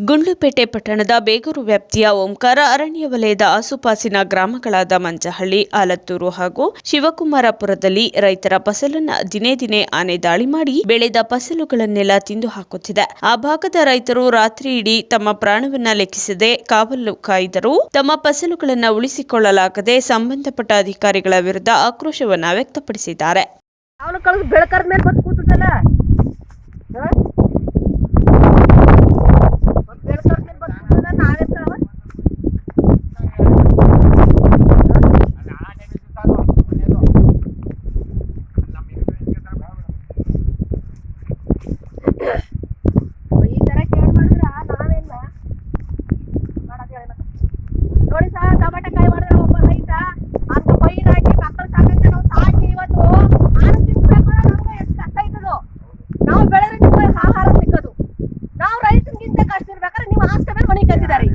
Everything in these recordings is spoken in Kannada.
ಗುಂಡ್ಲುಪೇಟೆ ಪಟ್ಟಣದ ಬೇಗೂರು ವ್ಯಾಪ್ತಿಯ ಓಂಕಾರ ಅರಣ್ಯ ವಲಯದ ಆಸುಪಾಸಿನ ಗ್ರಾಮಗಳಾದ ಮಂಚಹಳ್ಳಿ, ಆಲತ್ತೂರು ಹಾಗೂ ಶಿವಕುಮಾರಪುರದಲ್ಲಿ ರೈತರ ಫಸಲನ್ನ ದಿನೇ ದಿನೇ ಆನೆ ದಾಳಿ ಮಾಡಿ ಬೆಳೆದ ಫಸಲುಗಳನ್ನೆಲ್ಲ ತಿಂದು ಹಾಕುತ್ತಿದೆ. ಆ ಭಾಗದ ರೈತರು ರಾತ್ರಿ ಇಡೀ ತಮ್ಮ ಪ್ರಾಣವನ್ನ ಲೆಕ್ಕಿಸದೆ ಕಾವಲು ಕಾಯ್ದರೂ ತಮ್ಮ ಫಸಲುಗಳನ್ನು ಉಳಿಸಿಕೊಳ್ಳಲಾಗದೆ ಸಂಬಂಧಪಟ್ಟ ಅಧಿಕಾರಿಗಳ ವಿರುದ್ಧ ಆಕ್ರೋಶವನ್ನ ವ್ಯಕ್ತಪಡಿಸಿದ್ದಾರೆ. ನೋಡಿ ಸರ್, ಟಮಾಟೆಕಾಯಿ ಮಾಡಿದ್ರೆ ಒಬ್ಬ ರೈತ ಅಂತ ಪೈರ್ ಹಾಕಿ ಮಕ್ಕಳು ಸಾಕಂತ ನಾವು ಸಾಕಿ ಇವತ್ತು ಆನೆ ತಿನ್ಬೇಕಾದ್ರೆ ನಮ್ಗೆ ಎಷ್ಟು ಕಷ್ಟ ಆಯ್ತದು. ನಾವು ಬೆಳೆದ್ರೆ ನಿಮ್ಗೆ ಆಹಾರ ಸಿಕ್ಕದು. ನಾವು ರೈತನಿಗಿಂತ ಕಷ್ಟ ಇರ್ಬೇಕಾದ್ರೆ ನೀವು ಆಸ್ತಿ ಮೇಲೆ ಮನೆ ಕಲ್ತಿದ್ದಾರೆ.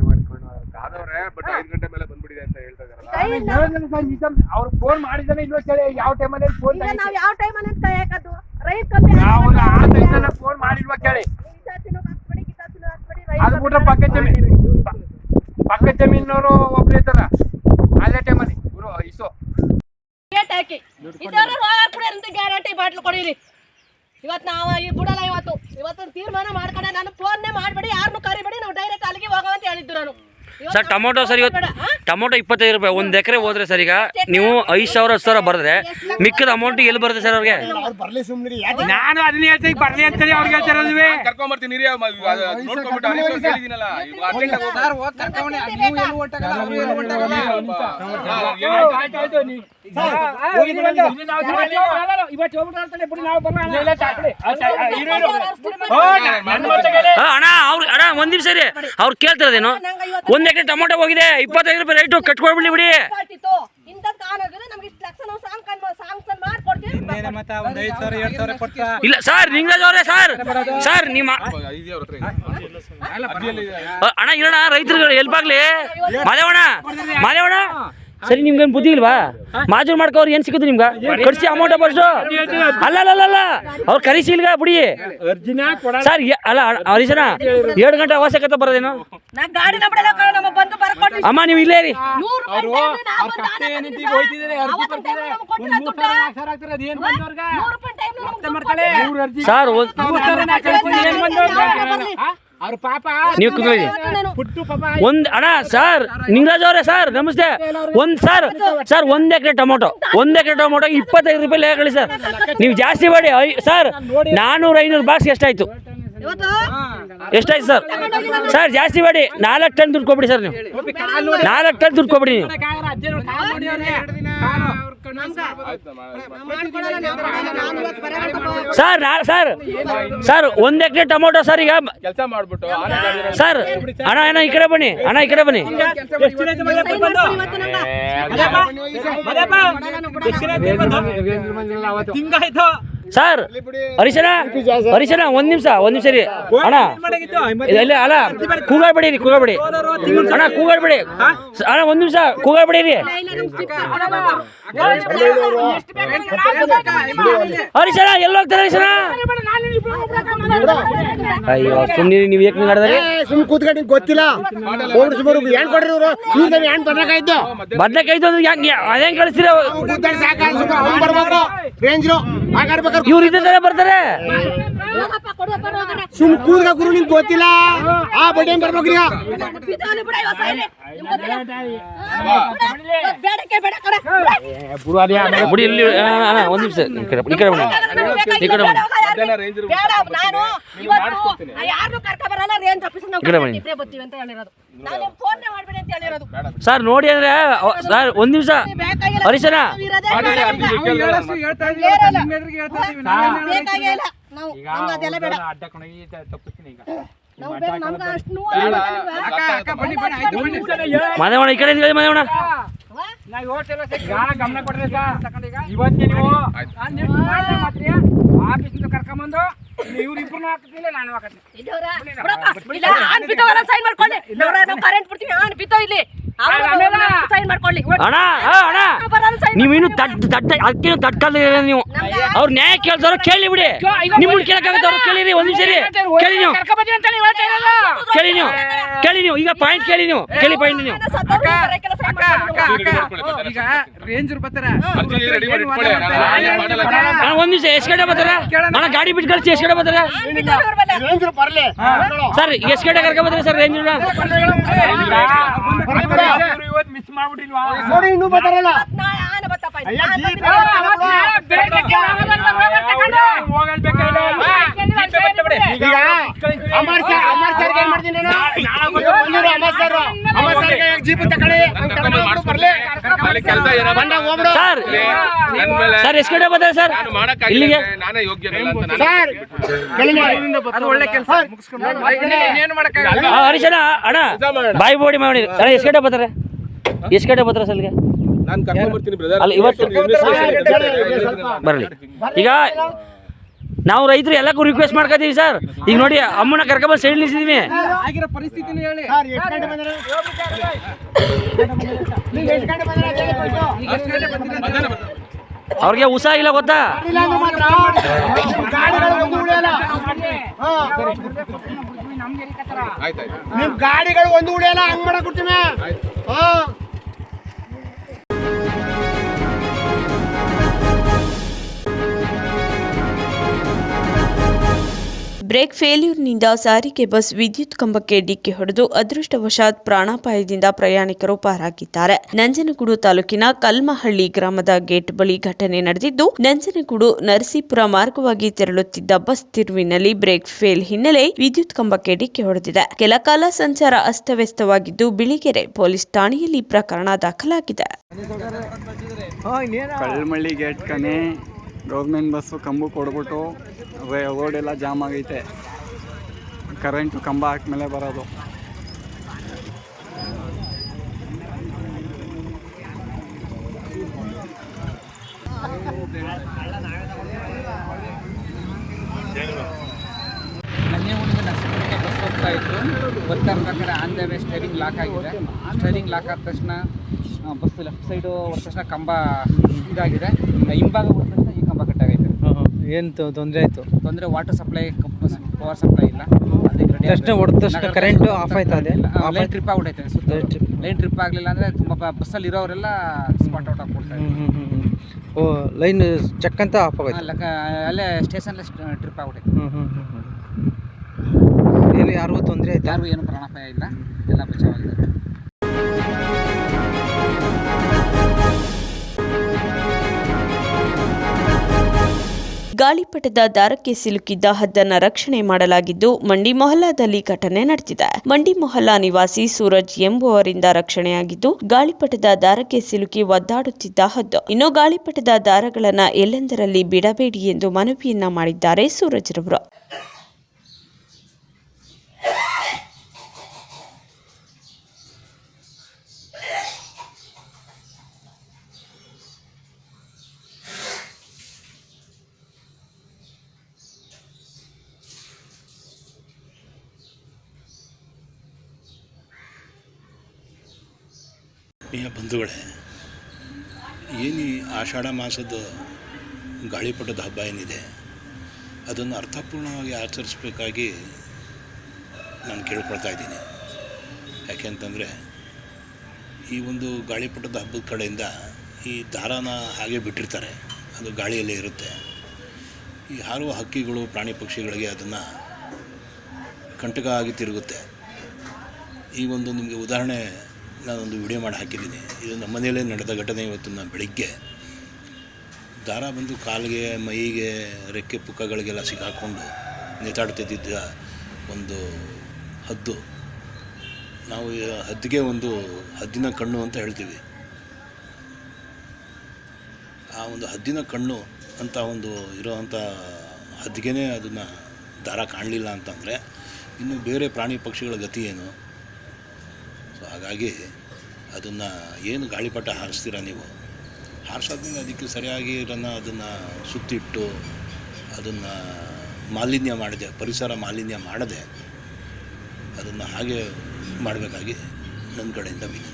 ಅವ್ರು ಫೋನ್ ಮಾಡಿದಾನೆ ಇಲ್ವೋ ಕೇಳಿ, ಯಾವ ಟೈಮಲ್ಲಿ ಫೋನ್ ನಾವು ಯಾವ ಟೈಮಲ್ಲಿ ಕಾಯಕದ್ದು ರೈತ ಫೋನ್ ಮಾಡಿಲ್ವಾ ಕೇಳಿ. ಅದು ಅದು ಬಿಟ್ರೆ ಪಕ್ಕ ಜಮೀನವರು ಒಬ್ರು ಇರ್ತಾರ ಅದೇ ಟೈಮಲ್ಲಿ ಗುರು ಇಸೋ ಹಾಕಿ ಇದರ ಗ್ಯಾರಂಟಿ ಬಾಟ್ಲು ಕೊಡಿರಿ. ಇವತ್ತು ನಾವು ಈ ಬಿಡಲ್ಲ. ಇವತ್ತು ತೀರ್ಮಾನ ಮಾಡ್ಕೊಂಡೆ. ನಾನು ಫೋನ್ನೇ ಮಾಡಬೇಡಿ, ಯಾರನ್ನು ಕರಿಬೇಡಿ, ನಾವು ಡೈರೆಕ್ಟ್ ಅಲ್ಲಿಗೆ ಹೋಗೋವಂತ ಹೇಳಿದ್ದು ನಾನು. ಸರ್ ಟೊಮೊಟೊ ಸರ್ ಇವತ್ತು ಟೊಮೊಟೊ 25 ರೂಪಾಯಿ ಒಂದು ಎಕರೆ ಹೋದ್ರೆ ಸರ್ ಈಗ ನೀವು 5,000 10,000 ಬರೆದ್ರೆ ಮಿಕ್ಕದ ಅಮೌಂಟ್ ಎಲ್ಲಿ ಬರುತ್ತೆ ಸರ್ ಅವ್ರಿಗೆ? ನಾನು ಅದನ್ನ ಹೇಳ್ತೀನಿ ಬರ್ಲಿ ಅಂತೇಳಿ ಅವ್ರಿಗೆ ಹೇಳ್ತಾರಲ್ವೇ. ಕರ್ಕೊಂಡ್ಬರ್ತೀನಿ ಅಣ್ಣ ಒಂದ್ ನಿಮಿಷ ರೀ, ಅವ್ರು ಕೇಳ್ತಿರೋದೇನು? 1 ಎಕರೆ ಟೊಮೊಟೊ ಹೋಗಿದೆ 25 ರೂಪಾಯಿ ರೈಟು ಕಟ್ಕೊಳ್ಬಿಡಿ ಬಿಡಿ. ಇಲ್ಲ ಸರ್, ನಿಂಗರಾಜ್ ಅವರೇ ಸರ್ ನಿಮ್ಮ ಅಣ್ಣ ಇರೋಣ ರೈತರುಗಳು ಹೆಲ್ಪ್ ಆಗ್ಲಿ. ಮಾದೇವಣ್ಣ ಸರಿ, ನಿಮ್ಗೇನು ಬುದ್ಧಿ ಇಲ್ವಾ? ಮಾಜೂರು ಮಾಡ್ಕೋರು ಏನು ಸಿಗುತ್ತೆ ನಿಮ್ಗೆ? ಕಟ್ಸಿ ಅಮೌಂಟ್ ಫಸ್ಟು. ಅಲ್ಲ ಅವ್ರು ಕರಿಸಿ ಇಲ್ಗ ಬಿಡಿ ಸರ್. ಅಲ್ಲ ಹರೀಶನ 7 ಗಂಟೆ ಅವಶ್ಯಕತೆ ಬರೋದೇನು? ಅಮ್ಮ ನೀವು ಇಲ್ಲೇ ರೀ. ಸರ್ ನೀವು ಕೂತ್ಕೊಳ್ಳಿ. ಅಣ್ಣ ಸರ್ ನಿಂಗರಾಜ್ ಅವರೇ ಸರ್ ನಮಸ್ತೆ. ಸರ್ 1 ಎಕರೆ ಟೊಮೊಟೊ 25 ರೂಪಾಯಿ ಲೆಕ್ಕ ಸರ್. ನೀವು ಜಾಸ್ತಿ ಮಾಡಿ ಸರ್. 400-500 ಬಾಕ್ಸ್ ಎಷ್ಟಾಯ್ತು ಸರ್? ಸರ್ ಜಾಸ್ತಿ ಮಾಡಿ 4 ಟನ್ ದುಡ್ಡು ಕೊಬಿಡಿ ಸರ್. ನೀವು 4 ಟನ್ ದುಡ್ಡು ಕೊಬಿಡಿ ನೀವು. ಸರ್ 1 ಎಕರೆ ಟೊಮೊಟೊ ಸರ್ ಈಗ ಕೆಲಸ ಮಾಡ್ಬಿಟ್ಟು ಸರ್. ಅಣ್ಣ ಈ ಕಡೆ ಬನ್ನಿ. ಸರ್ ಹರೀಶನ 1 ನಿಮಿಷ ರೀ ಅಣ್ಣ. ಅಲ್ಲ ಕೂಗಾಡ್ಬೇಡಿ ಅಣ್ಣ, ಕೂಗಾಡ್ಬೇಡಿ ಅಣ್ಣ. 1 ನಿಮಿಷ ಕೂಗಾಡ್ಬೇಡಿ ರೀ ಹರೀಶನ. ಎಲ್ಲಿ ಹೋಗ್ತಾರೆ ಹರೀಶನ? ಅಯ್ಯೋ ಸುಮ್ಮನೆ ನೀವು ಏಕೆ ಮಾಡಿದ್ರೆ ಸುಮ್ಮನೆ ಕೂತ್ಕೊಂಡು ಗೊತ್ತಿಲ್ಲ. ಏನ್ ಕೊಡ್ರಿ ಇವರು? ಬದನೆಕಾಯ್ತು ಅದೇನ್ ಕಳಿಸ್ತೀರ? ಇವ್ರು ಇದ್ದರೆ ಬರ್ತಾರೆ. ಸುಮ್ ಕೂತ್ಕ ಗುರು, ನಿಮ್ಗೆ ಗೊತ್ತಿಲ್ಲ. ಆ ಬಡ್ಡಿ ಬರ್ಬೇಕ್ರಿ. ಬಿಡಿ ಇಲ್ಲಿ 1 ನಿಮಿಷ ಈ ಕಡೆ ಬನ್ನಿ. ಸರ್ ನೋಡಿ ಅಂದ್ರೆ ಸರ್ 1 ನಿಮಿಷ ಹರೀಶನ. ಮಾದೇವಣ್ಣ ಈ ಕಡೆ ಮಾದೇವಣ್ಣ ಗಮನ ಕೊಡ್ರಿ ಇವತ್ತೇ ನೀವು ಆಫೀಸಿಂದ ಕರ್ಕೊಂಬಂದು ಇವ್ರು ಇಬ್ಬರನ್ನ ಹಾಕ್ತಿಲ್ಲ, ನಾನು ಹಾಕತ್ತೀನಿ. ಕರೆಂಟ್ ಬಿಡ್ತೀವಿ. ಬಿತ್ತೋ ಇಲ್ಲಿ ಸೈನ್ ಮಾಡ್ಕೊಳ್ಳಿ. ಅಣ್ಣ ನೀವಿನ್ನು ಅದಕ್ಕೇನು ತಡ್ಕಲ್ಲ ನೀವು. ಅವ್ರು ನ್ಯಾಯ ಕೇಳ್ತಾರೋ ಕೇಳಿ ಬಿಡಿ. ನಿಮ್ಮನ್ನ ಕೇಳಕ್ಕಾಗತ್ತ ಅವ್ರು ಕೇಳಿರಿ. ಒಂದು ನಿಮಿಷ ಕೇಳಿ ನೀವು ಕೇಳಿ ನೀವು ಈಗ ಪಾಯಿಂಟ್ ಕೇಳಿ ನೀವು ಕೇಳಿ ಪಾಯಿಂಟ್ ನೀವು. ಈಗ ರೇಂಜರ್ ಬರ್ತಾರ ಒಂದ್ ನಿಮಿಷ ಎಷ್ಟು ಗಂಟೆ ಬರ್ತಾರ ಅಣ್ಣ? ಗಾಡಿ ಬಿಟ್ಟು ಕಳಿಸಿ ಎಷ್ಟು ಗಂಟೆ ಬರ್ತಾರ ಸರ್? ಎಷ್ಟು ಗಂಟೆ ಕರ್ಕೊಂಡ್ ಬರ್ತಾರೆ ಸರ್ ರೇಂಜ್? ಮಿಸ್ ಮಾಡ್ಬಿಟ್ಟಿಲ್ವಾ ನೋಡಿ ಇನ್ನೂ ಬರ್ತಾರಲ್ಲ. ಈಗ ಅಮರ್ ಸರ್ ಏನ್ ಮಾಡ್ತೀನಿ ಜೀಪ್ ತಗೊಳ್ಳಿ ಸರ್ ಎಷ್ಟು ಗಂಟೆ ಬರ್ತಾರೆ ಸರ್ ಇಲ್ಲಿಗೆ? ಸರ್ ಒಳ್ಳೆ ಕೆಲಸ ಏನು ಮಾಡಕ್ಕಾಗಲ್ಲ. ಹರೀಶಣ್ಣ ಅಣ್ಣ ಬಾಯಿ ಬೋಡಿ ಮಾಡಿ ಅಣ್ಣ ಎಷ್ಟು ಗಂಟೆ ಬರ್ತಾರೆ? ಎಷ್ಟು ಗಂಟೆ ಬರ್ತಾರೆ ಸರ್? ಅಲ್ಲ ಇವತ್ತು ಬರಲಿ. ಈಗ ನಾವು ರೈತರು ಎಲ್ಲಕ್ಕೂ ರಿಕ್ವೆಸ್ಟ್ ಮಾಡ್ಕೊತೀವಿ ಸರ್. ಈಗ ನೋಡಿ ಅಮ್ಮನ ಕರ್ಕೊಂಬಂದು ಸೈಡ್ ನಿಲ್ಸಿದೀವಿ. ಆಗಿರೋ ಪರಿಸ್ಥಿತಿನ ಹೇಳಿ. ಅವ್ರಿಗೆ ಉತ್ಸಾಹ ಇಲ್ಲ ಗೊತ್ತಾ? ನಿಮ್ ಗಾಡಿಗಳು ಒಂದು ಉಳಿಯಲ್ಲ, ಹಂಗ್ ಮಾಡಕ್ ಕೊಡ್ತೀವಿ. ಬ್ರೇಕ್ ಫೇಲ್ಯೂರ್ನಿಂದ ಸಾರಿಗೆ ಬಸ್ ವಿದ್ಯುತ್ ಕಂಬಕ್ಕೆ ಡಿಕ್ಕಿ ಹೊಡೆದು ಅದೃಷ್ಟವಶಾತ್ ಪ್ರಾಣಾಪಾಯದಿಂದ ಪ್ರಯಾಣಿಕರು ಪಾರಾಗಿದ್ದಾರೆ. ನಂಜನಗೂಡು ತಾಲೂಕಿನ ಕಲ್ಮಹಳ್ಳಿ ಗ್ರಾಮದ ಗೇಟ್ ಬಳಿ ಘಟನೆ ನಡೆದಿದ್ದು, ನಂಜನಗೂಡು ನರಸೀಪುರ ಮಾರ್ಗವಾಗಿ ತೆರಳುತ್ತಿದ್ದ ಬಸ್ ತಿರುವಿನಲ್ಲಿ ಬ್ರೇಕ್ ಫೇಲ್ ಹಿನ್ನೆಲೆ ವಿದ್ಯುತ್ ಕಂಬಕ್ಕೆ ಡಿಕ್ಕಿ ಹೊಡೆದಿದೆ. ಕೆಲ ಕಾಲ ಸಂಚಾರ ಅಸ್ತವ್ಯಸ್ತವಾಗಿದ್ದು, ಬಿಳಿಗೆರೆ ಪೊಲೀಸ್ ಠಾಣೆಯಲ್ಲಿ ಪ್ರಕರಣ ದಾಖಲಾಗಿದೆ. ಕಲ್ಮಳ್ಳಿ ಗೇಟ್ ಕನೆ ಗೌರ್ಮೆಂಟ್ ಬಸ್ಸು ಕಂಬ ಕೊಡ್ಬಿಟ್ಟು ರೋಡ್ ಎಲ್ಲ ಜಾಮ್ ಆಗೈತೆ. ಕರೆಂಟು ಕಂಬ ಹಾಕ್ಮೇಲೆ ಬರೋದು. ನರಸೀಪುರಕ್ಕೆ ಬಸ್ ಹೋಗ್ತಾ ಇತ್ತು. ಬರ್ತಾ ಕಡೆ on the way steering lock ಆಗಿದೆ. ಸ್ಟೇರಿಂಗ್ ಲಾಕ್ ಆದ ತಕ್ಷಣ ಬಸ್ ಲೆಫ್ಟ್ ಸೈಡು ಹೋದ ತಕ್ಷಣ ಕಂಬ ಇದಾಗಿದೆ. ಹಿಂಭಾಗ ಹೋದ ತಕ್ಷಣ ಈ ಕಂಬ ಕಟ್ಟಾಗೈತೆ. ಏನು ತೊಂದರೆ ಆಯಿತು? ತೊಂದರೆ ವಾಟರ್ ಸಪ್ಲೈ, ಪವರ್ ಸಪ್ಲೈ ಇಲ್ಲ. ತಕ್ಷಣ ಹೊಡೆದ ತಕ್ಷಣ ಕರೆಂಟು ಆಫ್ ಆಯ್ತಾ? ಅದೇ ಲೈನ್ ಟ್ರಿಪ್ ಆಗ್ಬಿಟ್ಟೈತೆ. ಸುತ್ತ ಲೈನ್ ಟ್ರಿಪ್ ಆಗಲಿಲ್ಲ ಅಂದರೆ ತುಂಬ ಬಸ್ಸಲ್ಲಿ ಇರೋರೆಲ್ಲ ಸ್ಪಾಟ್ ಔಟ್ ಆಗ್ಬಿಡ್ತಾರೆ. ಓ ಲೈನ್ ಚೆಕ್ ಅಂತ ಆಫ್ ಆಗೋಯ್ತು. ಅಲ್ಲೇ ಸ್ಟೇಷನ್ಲೇ ಟ್ರಿಪ್ ಆಗ್ಬಿಟ್ಟೈತೆ. ಏನು ಯಾರಿಗೂ ತೊಂದರೆ ಆಯ್ತು? ಯಾರಿಗೂ ಏನು ಪ್ರಾಣಾಪಾಯ ಇಲ್ಲ, ಎಲ್ಲ ಬಚಾವಾಗಿದೆ. ಗಾಳಿಪಟದ ದಾರಕ್ಕೆ ಸಿಲುಕಿದ್ದ ಹದ್ದನ್ನ ರಕ್ಷಣೆ ಮಾಡಲಾಗಿದ್ದು, ಮಂಡಿ ಮೊಹಲ್ಲಾದಲ್ಲಿ ಘಟನೆ ನಡೆದಿದೆ. ಮಂಡಿ ಮೊಹಲ್ಲಾ ನಿವಾಸಿ ಸೂರಜ್ ಎಂಬುವರಿಂದ ರಕ್ಷಣೆಯಾಗಿದ್ದು, ಗಾಳಿಪಟದ ದಾರಕ್ಕೆ ಸಿಲುಕಿ ಒದ್ದಾಡುತ್ತಿದ್ದ ಹದ್ದು. ಇನ್ನು ಗಾಳಿಪಟದ ದಾರಗಳನ್ನ ಎಲ್ಲೆಂದರಲ್ಲಿ ಬಿಡಬೇಡಿ ಎಂದು ಮನವಿಯನ್ನ ಮಾಡಿದ್ದಾರೆ ಸೂರಜ್ ರವರು. ಬಂಧುಗಳೇ, ಏನು ಈ ಆಷಾಢ ಮಾಸದ ಗಾಳಿಪಟದ ಹಬ್ಬ ಏನಿದೆ ಅದನ್ನು ಅರ್ಥಪೂರ್ಣವಾಗಿ ಆಚರಿಸಬೇಕಾಗಿ ನಾನು ಕೇಳ್ಕೊಳ್ತಾ ಇದ್ದೀನಿ. ಯಾಕೆಂತಂದರೆ ಈ ಒಂದು ಗಾಳಿಪಟದ ಹಬ್ಬದ ಕಡೆಯಿಂದ ಈ ದಾರಾನ ಹಾಗೆ ಬಿಟ್ಟಿರ್ತಾರೆ, ಅದು ಗಾಳಿಯಲ್ಲೇ ಇರುತ್ತೆ. ಈ ಹಾರುವ ಹಕ್ಕಿಗಳು, ಪ್ರಾಣಿ ಪಕ್ಷಿಗಳಿಗೆ ಅದನ್ನು ಕಂಟಕ ಆಗಿ ತಿರುಗುತ್ತೆ. ಈ ಒಂದು ನಿಮಗೆ ಉದಾಹರಣೆ ನಾನೊಂದು ವಿಡಿಯೋ ಮಾಡಿ ಹಾಕಿದ್ದೀನಿ. ಇದು ನಮ್ಮ ಮನೆಯಲ್ಲೇ ನಡೆದ ಘಟನೆ. ಇವತ್ತು ನಾನು ಬೆಳಿಗ್ಗೆ ದಾರ ಬಂದು ಕಾಲಿಗೆ, ಮೈಗೆ, ರೆಕ್ಕೆ ಪುಕ್ಕಗಳಿಗೆಲ್ಲ ಸಿಕ್ಕಾಕೊಂಡು ನೇತಾಡ್ತಿದ್ದ ಒಂದು ಹದ್ದು. ನಾವು ಹದ್ದಿಗೆ ಒಂದು ಹದ್ದಿನ ಕಣ್ಣು ಅಂತ ಹೇಳ್ತೀವಿ. ಆ ಒಂದು ಹದ್ದಿನ ಕಣ್ಣು ಅಂತ ಒಂದು ಇರೋವಂಥ ಹದ್ದಿಗೆ ಅದನ್ನು ದಾರ ಕಾಣಲಿಲ್ಲ ಅಂತಂದರೆ ಇನ್ನು ಬೇರೆ ಪ್ರಾಣಿ ಪಕ್ಷಿಗಳ ಗತಿ ಏನು? ಸೊ ಹಾಗಾಗಿ ಅದನ್ನು ಏನು ಗಾಳಿಪಟ ಹಾರಿಸ್ತೀರ ನೀವು, ಹಾರಿಸಾದ್ಮೇಲೆ ಅದಕ್ಕೆ ಸರಿಯಾಗಿ ಅದನ್ನು ಸುತ್ತಿಟ್ಟು ಅದನ್ನು ಮಾಲಿನ್ಯ ಮಾಡದೆ, ಪರಿಸರ ಮಾಲಿನ್ಯ ಮಾಡದೆ ಅದನ್ನು ಹಾಗೆ ಮಾಡಬೇಕಾಗಿ ನನ್ನ ಕಡೆಯಿಂದ ವಿನಂತಿ.